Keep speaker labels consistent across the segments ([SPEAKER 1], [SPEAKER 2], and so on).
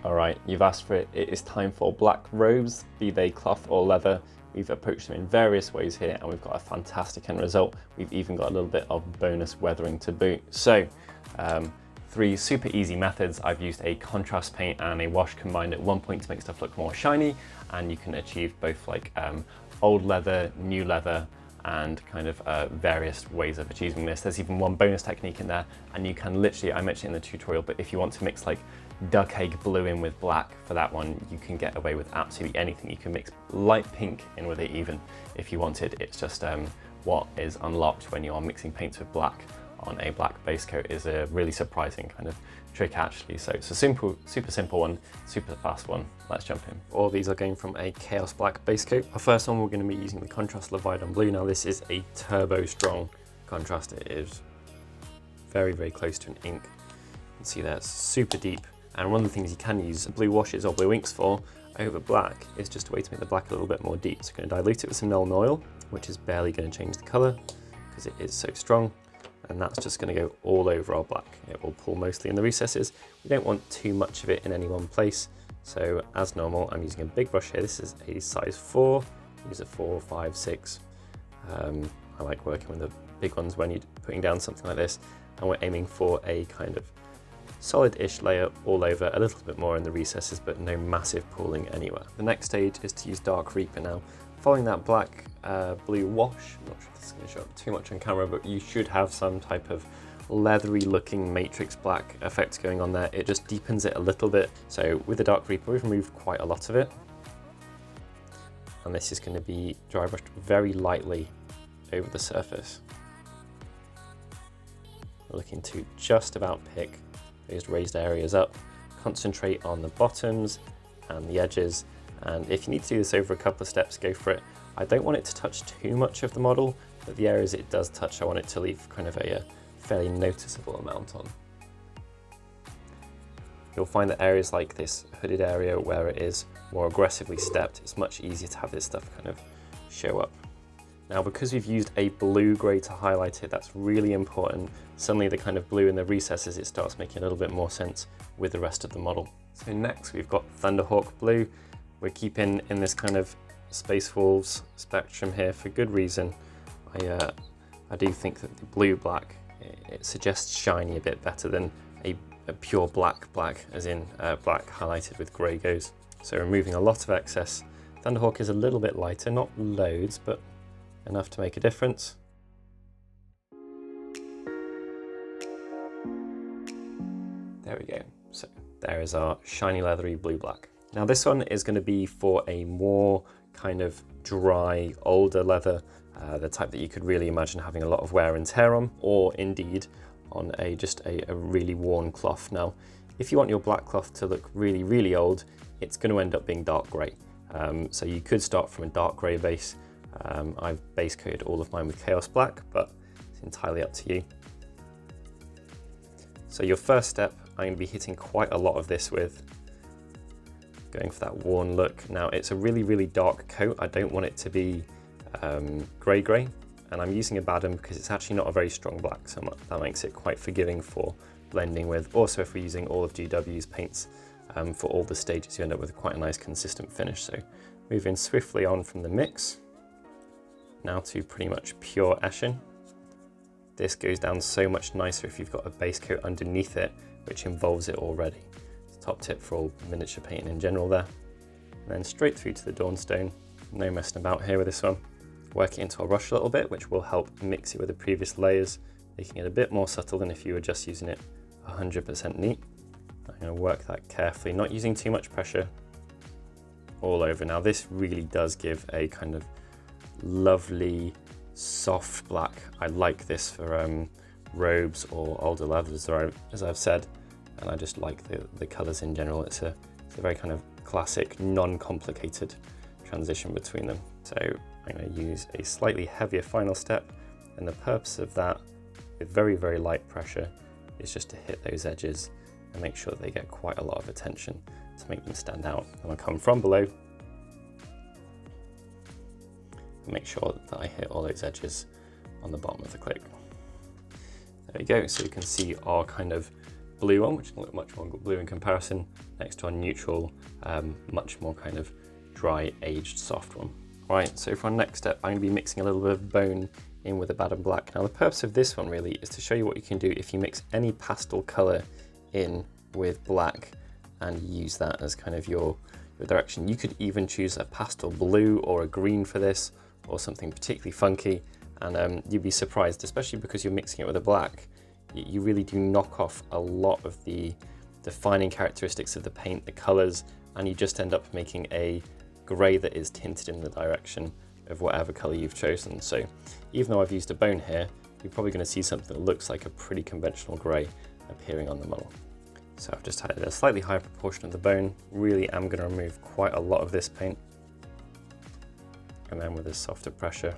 [SPEAKER 1] All right, you've asked for it. It is time for black robes, be they cloth or leather. We've approached them in various ways here and we've got a fantastic end result. We've even got a little bit of bonus weathering to boot. So, 3 super easy methods. I've used a contrast paint and a wash combined at one point to make stuff look more shiny, and you can achieve both like old leather, new leather, and kind of various ways of achieving this. There's even one bonus technique in there, and you can literally, I mentioned it in the tutorial, but if you want to mix like duck egg blue in with black for that one, you can get away with absolutely anything. You can mix light pink in with it even if you wanted. It's just what is unlocked when you are mixing paints with black on a black base coat is a really surprising kind of trick actually. So it's a super simple one, super fast one. Let's jump in. All these are going from a Chaos Black base coat. Our first one, we're going to be using the contrast Leviathan Blue. Now this is a turbo strong contrast. It is very close to an ink. You can see that's super deep. And one of the things you can use blue washes or blue inks for over black is just a way to make the black a little bit more deep. So I'm going to dilute it with some Nuln Oil, which is barely going to change the color because it is so strong. And that's just going to go all over our black. It will pull mostly in the recesses. We don't want too much of it in any one place. So as normal, I'm using a big brush here. This is a size 4. Use a 4, 5, 6. I like working with the big ones when you're putting down something like this. And we're aiming for a kind of solid-ish layer all over, a little bit more in the recesses, but no massive pooling anywhere. The next stage is to use Dark Reaper now. Following that black blue wash, I'm not sure if this is going to show up too much on camera, but you should have some type of leathery looking matrix black effect going on there. It just deepens it a little bit. So with the Dark Reaper, we've removed quite a lot of it. And this is going to be dry brushed very lightly over the surface. We're looking to just about pick those raised areas up, concentrate on the bottoms and the edges. And if you need to do this over a couple of steps, go for it. I don't want it to touch too much of the model, but the areas it does touch, I want it to leave kind of a fairly noticeable amount on. You'll find that areas like this hooded area where it is more aggressively stepped, it's much easier to have this stuff kind of show up. Now, because we've used a blue grey to highlight it, that's really important. Suddenly the kind of blue in the recesses, it starts making a little bit more sense with the rest of the model. So next we've got Thunderhawk Blue. We're keeping in this kind of Space Wolves spectrum here for good reason. I do think that the blue black, it suggests shiny a bit better than a pure black, as in black highlighted with grey goes. So removing a lot of excess. Thunderhawk is a little bit lighter, not loads, but enough to make a difference. There we go. So there is our shiny leathery blue black. Now this one is going to be for a more kind of dry, older leather, the type that you could really imagine having a lot of wear and tear on, or indeed on just a really worn cloth. Now, if you want your black cloth to look really old, it's going to end up being dark grey. So you could start from a dark grey base. I've base coated all of mine with Chaos Black, but it's entirely up to you. So your first step, I'm going to be hitting quite a lot of this with, going for that worn look. Now it's a really dark coat. I don't want it to be grey, and I'm using a Badham because it's actually not a very strong black, so that makes it quite forgiving for blending with. Also, if we're using all of GW's paints for all the stages, you end up with quite a nice consistent finish. So moving swiftly on from the mix, now to pretty much pure Eshin. This goes down so much nicer if you've got a base coat underneath it, which involves it already. Top tip for all miniature painting in general there. And then straight through to the Dawnstone. No messing about here with this one. Work it into our brush a little bit, which will help mix it with the previous layers, making it a bit more subtle than if you were just using it 100% neat. I'm going to work that carefully, not using too much pressure all over. Now this really does give a kind of lovely soft black. I like this for robes or older leathers, as I've said, and I just like the colours in general. It's a very kind of classic, non-complicated transition between them. So I'm going to use a slightly heavier final step, and the purpose of that, with very light pressure, is just to hit those edges and make sure that they get quite a lot of attention to make them stand out. I'm going to come from below and make sure that I hit all those edges on the bottom of the click. There we go. So you can see our kind of blue one, which can look much more blue in comparison, next to our neutral, much more kind of dry, aged, soft one. Right, so for our next step, I'm going to be mixing a little bit of bone in with the bad and black. Now the purpose of this one really is to show you what you can do if you mix any pastel color in with black and use that as kind of your direction. You could even choose a pastel blue or a green for this, or something particularly funky, and you'd be surprised, especially because you're mixing it with a black. You really do knock off a lot of the defining characteristics of the paint, the colors, and you just end up making a gray that is tinted in the direction of whatever color you've chosen. So even though I've used a bone here, you're probably going to see something that looks like a pretty conventional gray appearing on the model. So I've just added a slightly higher proportion of the bone. Really am going to remove quite a lot of this paint, and then with a softer pressure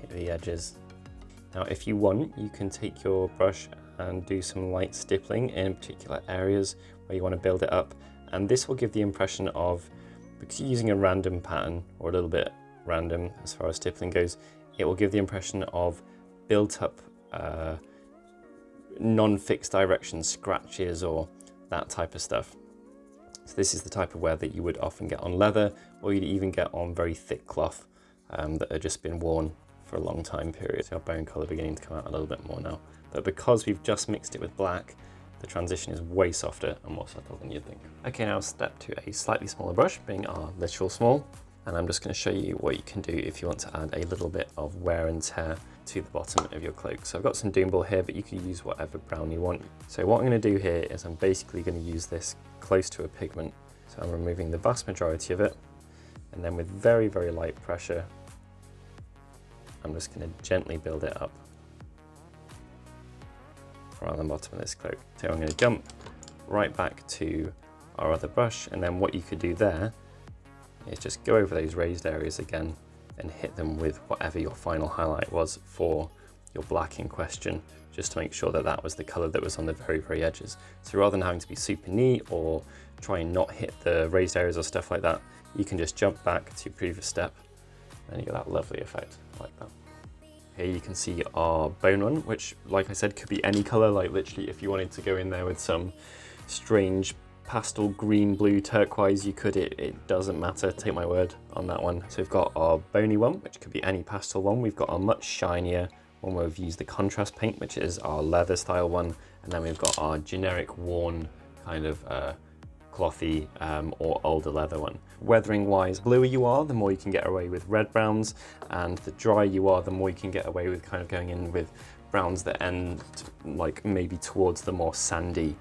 [SPEAKER 1] hit the edges. Now if you want, you can take your brush and do some light stippling in particular areas where you want to build it up, and this will give the impression of, because you're using a random pattern, or a little bit random as far as stippling goes, it will give the impression of built up non-fixed direction scratches or that type of stuff. So this is the type of wear that you would often get on leather, or you'd even get on very thick cloth that have just been worn for a long time period. So our bone color beginning to come out a little bit more now. But because we've just mixed it with black, the transition is way softer and more subtle than you'd think. Okay, now step to a slightly smaller brush, being our literal small, and I'm just going to show you what you can do if you want to add a little bit of wear and tear to the bottom of your cloak. So I've got some Doomball here, but you can use whatever brown you want. So what I'm going to do here is I'm basically going to use this close to a pigment. So I'm removing the vast majority of it, and then with very, very light pressure, I'm just going to gently build it up around the bottom of this cloak. So I'm going to jump right back to our other brush, and then what you could do there is just go over those raised areas again and hit them with whatever your final highlight was for your black in question, just to make sure that that was the color that was on the very, very edges. So rather than having to be super neat or try and not hit the raised areas or stuff like that, you can just jump back to your previous step and you get that lovely effect like that. Here you can see our bone one, which, like I said, could be any color. Like literally, if you wanted to go in there with some strange pastel green, blue, turquoise, you could. It doesn't matter, take my word on that one. So we've got our bony one, which could be any pastel one. We've got our much shinier one where we've used the contrast paint, which is our leather style one. And then we've got our generic worn kind of clothy or older leather one. Weathering wise, bluer you are, the more you can get away with red browns, and the drier you are, the more you can get away with kind of going in with browns that end like maybe towards the more sandy,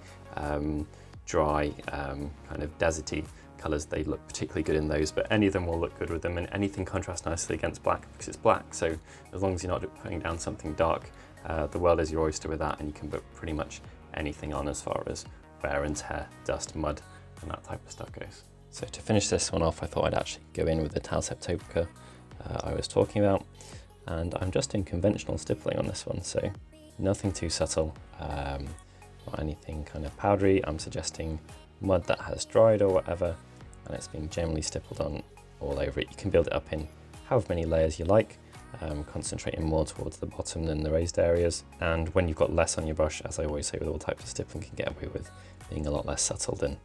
[SPEAKER 1] dry, kind of deserty colors. They look particularly good in those, but any of them will look good with them, and anything contrasts nicely against black because it's black. So as long as you're not putting down something dark, the world is your oyster with that, and you can put pretty much anything on as far as wear and tear, dust, mud, and that type of stuff goes. So to finish this one off, I thought I'd actually go in with the Tal Septopica I was talking about, and I'm just doing conventional stippling on this one, so nothing too subtle, not anything kind of powdery. I'm suggesting mud that has dried or whatever, and it's being generally stippled on all over it. You can build it up in however many layers you like, concentrating more towards the bottom than the raised areas, and when you've got less on your brush, as I always say with all types of stippling, can get away with being a lot less subtle than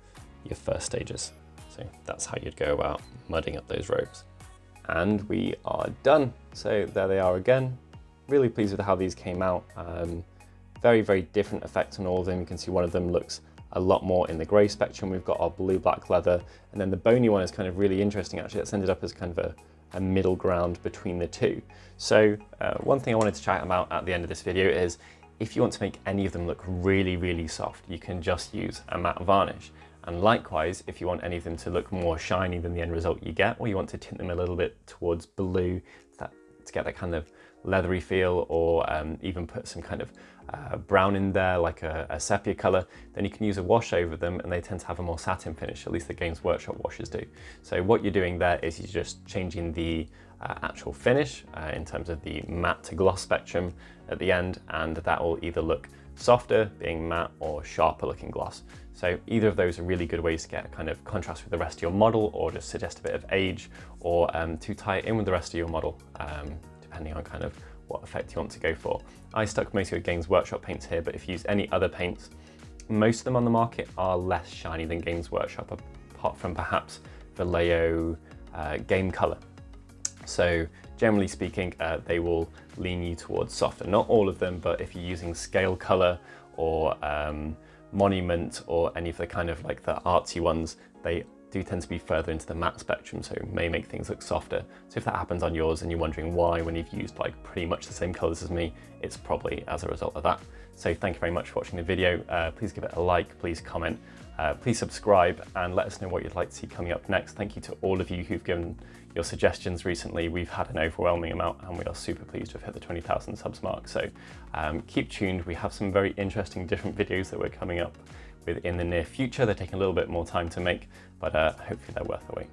[SPEAKER 1] your first stages. So that's how you'd go about mudding up those robes. And we are done. So there they are again. Really pleased with how these came out. Very, very different effects on all of them. You can see one of them looks a lot more in the grey spectrum. We've got our blue-black leather, and then the bony one is kind of really interesting actually. It's ended up as kind of a middle ground between the two. So one thing I wanted to chat about at the end of this video is if you want to make any of them look really, really soft, you can just use a matte varnish. And likewise, if you want any of them to look more shiny than the end result you get, or you want to tint them a little bit towards blue to get that kind of leathery feel, or even put some kind of brown in there, like a sepia color, then you can use a wash over them, and they tend to have a more satin finish, at least the Games Workshop washes do. So what you're doing there is you're just changing the actual finish in terms of the matte to gloss spectrum at the end, and that will either look softer, being matte, or sharper looking gloss. So either of those are really good ways to get a kind of contrast with the rest of your model, or just suggest a bit of age, or to tie it in with the rest of your model, depending on kind of what effect you want to go for. I stuck mostly with Games Workshop paints here, but if you use any other paints, most of them on the market are less shiny than Games Workshop, apart from perhaps Vallejo Game Color. So generally speaking, they will lean you towards softer. Not all of them, but if you're using Scale Color or Monument or any of the kind of like the artsy ones, they do tend to be further into the matte spectrum, so it may make things look softer. So if that happens on yours and you're wondering why when you've used like pretty much the same colors as me, it's probably as a result of that. So thank you very much for watching the video. Please give it a like, please comment, please subscribe, and let us know what you'd like to see coming up next. Thank you to all of you who've given your suggestions recently. We've had an overwhelming amount and we are super pleased to have hit the 20,000 subs mark. So keep tuned. We have some very interesting different videos that we're coming up with in the near future. They're taking a little bit more time to make, but hopefully they're worth the wait.